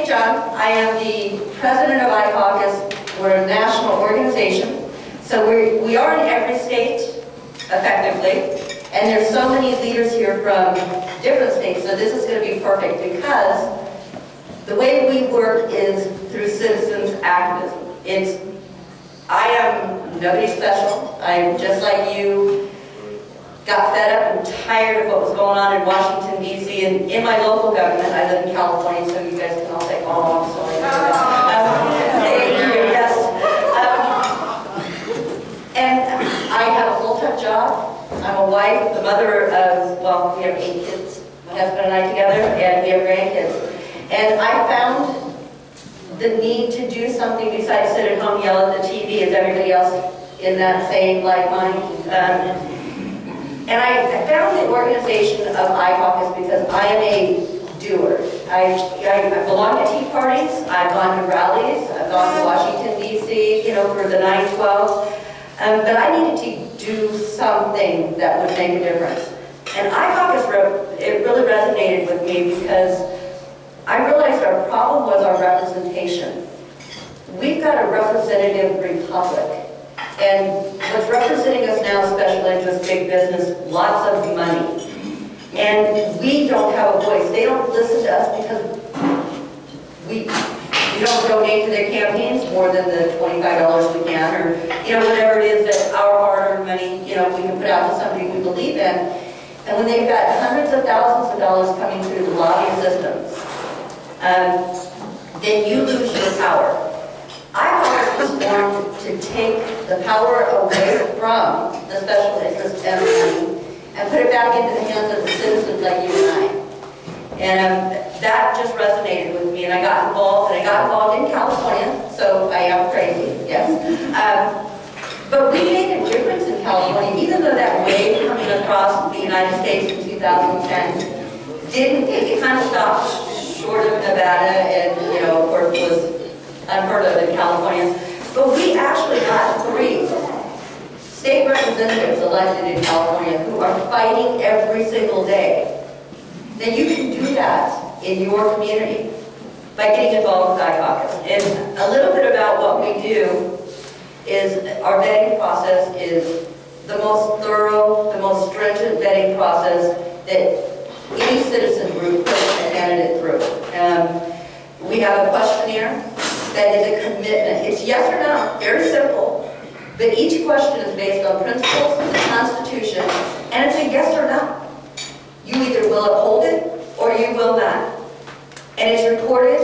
Stephanie Jahn. I am the president of iCaucus. We're a national organization. So we are in every state, effectively. And there's so many leaders here from different states, so this is going to be perfect because the way we work is through citizens activism. I am nobody special. I'm just like you. Got fed up and tired of what was going on in Washington, D.C. and in my local government. I live in California, so you guys can all say, oh, I'm sorry. Thank you, yes. And I have a full-time job. I'm a wife, the mother of, well, we have 8 kids, my husband and I together, and we have grandkids. And I found the need to do something besides sit at home, yell at the TV as everybody else in that same like mind. And I found the organization of iCaucus because I am a doer. I belong to tea parties, I've gone to rallies, I've gone to Washington, D.C., for the 9/12. But I needed to do something that would make a difference. And iCaucus, it really resonated with me because I realized our problem was our representation. We've got a representative republic. And what's representing us now is special interest, big business, lots of money. And we don't have a voice. They don't listen to us because we don't donate to their campaigns more than the $25 we can, or whatever it is that our hard-earned money we can put out to somebody we believe in. And when they've got hundreds of thousands of dollars coming through the lobbying systems, then you lose your power. iCaucus was formed to take the power away from the special interest and money and put it back into the hands of the citizens like you and I. And that just resonated with me, and I got involved in California, so I am crazy, yes. But we made a difference in California, even though that wave coming across the United States in 2010 it kind of stopped short of Nevada and, of course, was unheard of in California. But we actually got 3 state representatives elected in California who are fighting every single day. Now you can do that in your community by getting involved with iCaucus. And a little bit about what we do is our vetting process is the most thorough, the most stringent vetting process that any citizen group puts a candidate through. We have a questionnaire that is a commitment. It's yes or no, very simple. But each question is based on principles of the Constitution, and it's a yes or no. You either will uphold it or you will not. And it's recorded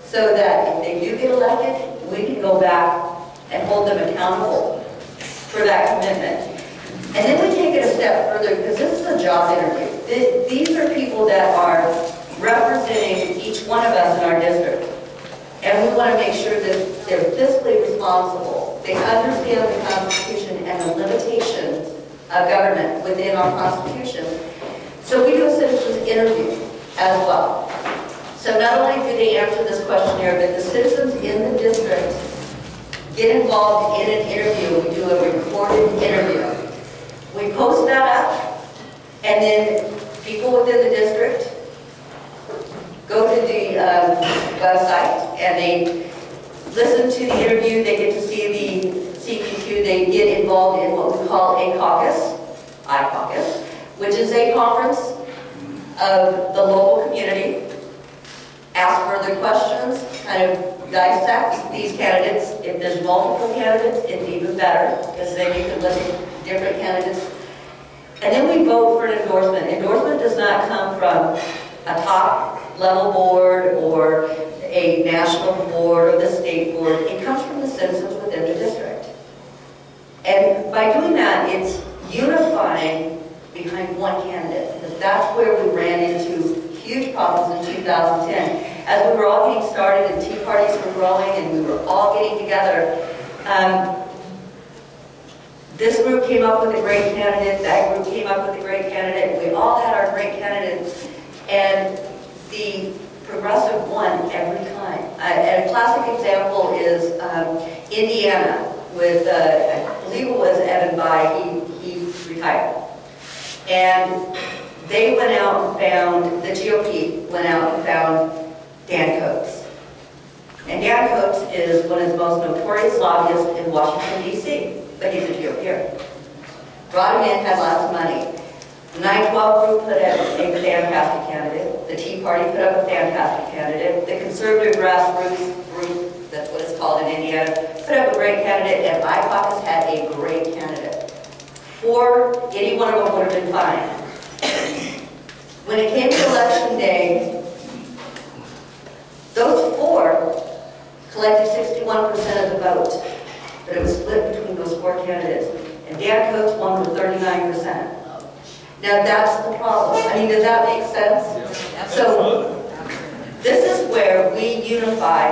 so that if they do get elected, we can go back and hold them accountable for that commitment. And then we take it a step further because this is a job interview. These are people that are representing each one of us in our district. And we want to make sure that they're fiscally responsible. They understand the Constitution and the limitations of government within our Constitution. So we do a citizens interview as well. So not only do they answer this questionnaire, but the citizens in the district get involved in an interview. We do a recorded interview. We post that up, and then people within the district go to the website and they listen to the interview, they get to see the CQ2, they get involved in what we call iCaucus, which is a conference of the local community, ask further questions, kind of dissect these candidates. If there's multiple candidates, it's even better, because then you can look at different candidates. And then we vote for an endorsement. Endorsement does not come from a top-level board or a national board or the state board. It comes from the citizens within the district. And by doing that, it's unifying behind one candidate, because that's where we ran into huge problems in 2010. As we were all getting started and tea parties were growing and we were all getting together, this group came up with a great candidate, that group came up with a great candidate, we all had our great candidates, and the progressive won every time. And a classic example is Indiana with, I believe it was Evan Bayh, he retired. And they went out and found, the GOP went out and found Dan Coates. And Dan Coates is one of the most notorious lobbyists in Washington, D.C., but he's a GOPer. Brought him in, had lots of money. The 9/12 group put up a fantastic candidate. The Tea Party put up a fantastic candidate. The conservative grassroots group, that's what it's called in Indiana, put up a great candidate, and iCaucus had a great candidate. Any one of them would have been fine. When it came to election day, those 4 collected 61% of the vote, but it was split between those 4 candidates. And Dan Coates won with 39%. Now that's the problem. I mean, does that make sense? Yeah. So this is where we unify,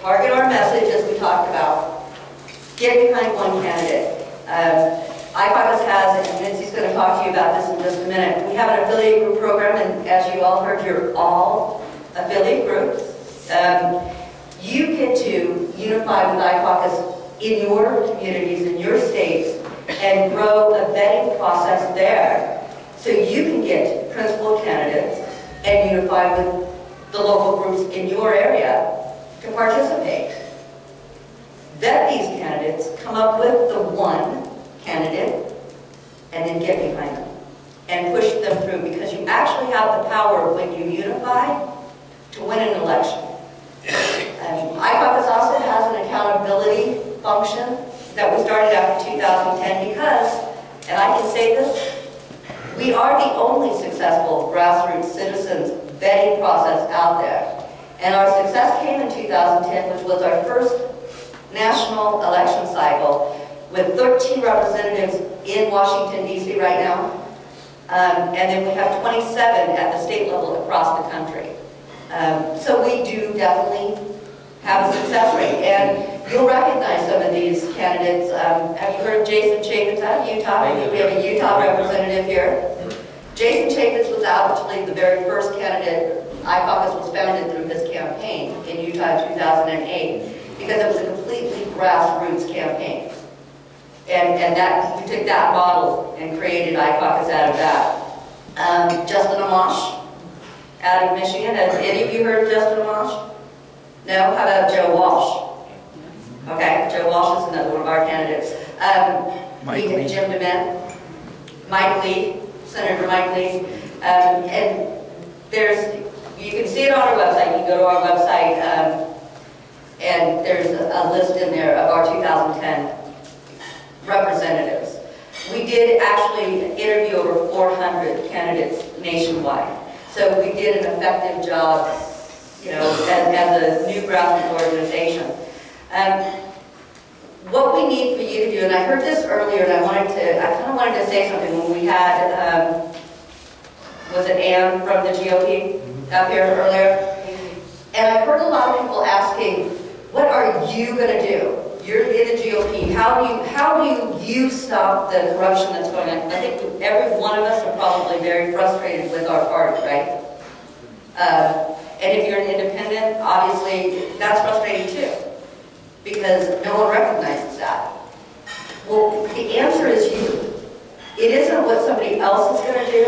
target our message as we talked about, get behind one candidate. iCaucus has, and Nancy's going to talk to you about this in just a minute, we have an affiliate group program, and as you all heard, you're all affiliate groups. You get to unify with iCaucus in your communities, in your states, and grow a vetting process there so you can get principal candidates and unify with the local groups in your area to participate. Vet these candidates, come up with the one candidate, and then get behind them and push them through, because you actually have the power when you unify to win an election. iCaucus also has an accountability function that we started after 2010 because, and I can say this, we are the only successful grassroots citizens vetting process out there. And our success came in 2010, which was our first national election cycle with 13 representatives in Washington, D.C. right now. And then we have 27 at the state level across the country. So we do definitely have a success rate. And you'll recognize some of these candidates. Have you heard of Jason Chaffetz out of Utah? We have a Utah representative here. Jason Chaffetz was actually the very first candidate. iCaucus was founded through his campaign in Utah in 2008 because it was a completely grassroots campaign. And that we took that model and created iCaucus out of that. Justin Amash out of Michigan. Have any of you heard of Justin Amash? No? How about Joe Walsh? Okay, Joe Walsh is another one of our candidates. Jim DeMent, Mike Lee, Senator Mike Lee. And you can see it on our website. You can go to our website, and there's a list in there of our 2010 representatives. We did actually interview over 400 candidates nationwide. So we did an effective job, you know, as a new grassroots organization. What we need for you to do, and I heard this earlier, and I kind of wanted to say something when we had, was it Ann from the GOP up here earlier? And I heard a lot of people asking, what are you going to do? You're in the GOP. How do you stop the corruption that's going on? I think every one of us are probably very frustrated with our party, right? And if you're an independent, obviously that's frustrating too, because no one recognizes that. Well, the answer is you. It isn't what somebody else is going to do,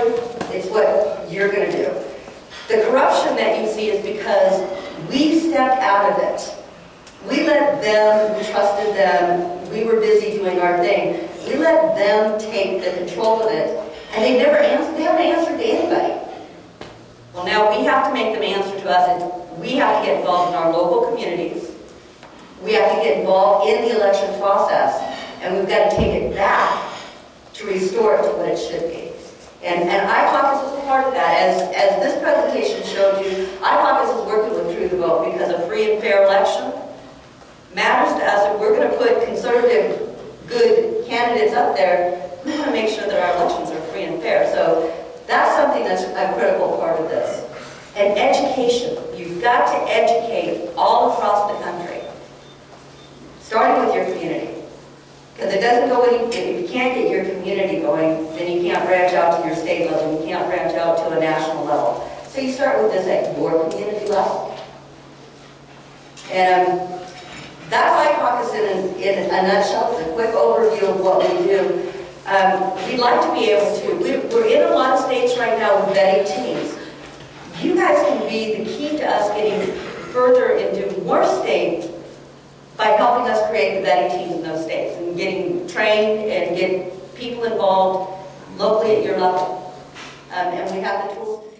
it's what you're going to do. The corruption that you see is because we stepped out of it. We let them, we trusted them, we were busy doing our thing. We let them take the control of it, and they haven't answered to anybody. Well, now we have to make them answer to us, and we have to get involved in our local communities. We have to get involved in the election process, and we've got to take it back to restore it to what it should be. And iCaucus is a part of that. As this presentation showed you, iCaucus is working with True the Vote because a free and fair election matters to us. If we're going to put conservative, good candidates up there, we want to make sure that our elections are free and fair. So that's something that's a critical part of this. And education. You've got to educate all across the country, starting with your community. Because it doesn't go any, if you can't get your community going, then you can't branch out to your state level, you can't branch out to a national level. So you start with this at your community level. And that's iCaucus in a nutshell. It's a quick overview of what we do. We'd like to be able to, we're in a lot of states right now with vetting teams. You guys can be the key to us getting further and do more states by helping us create the vetting teams in those states and getting trained and get people involved locally at your level. And we have the tools.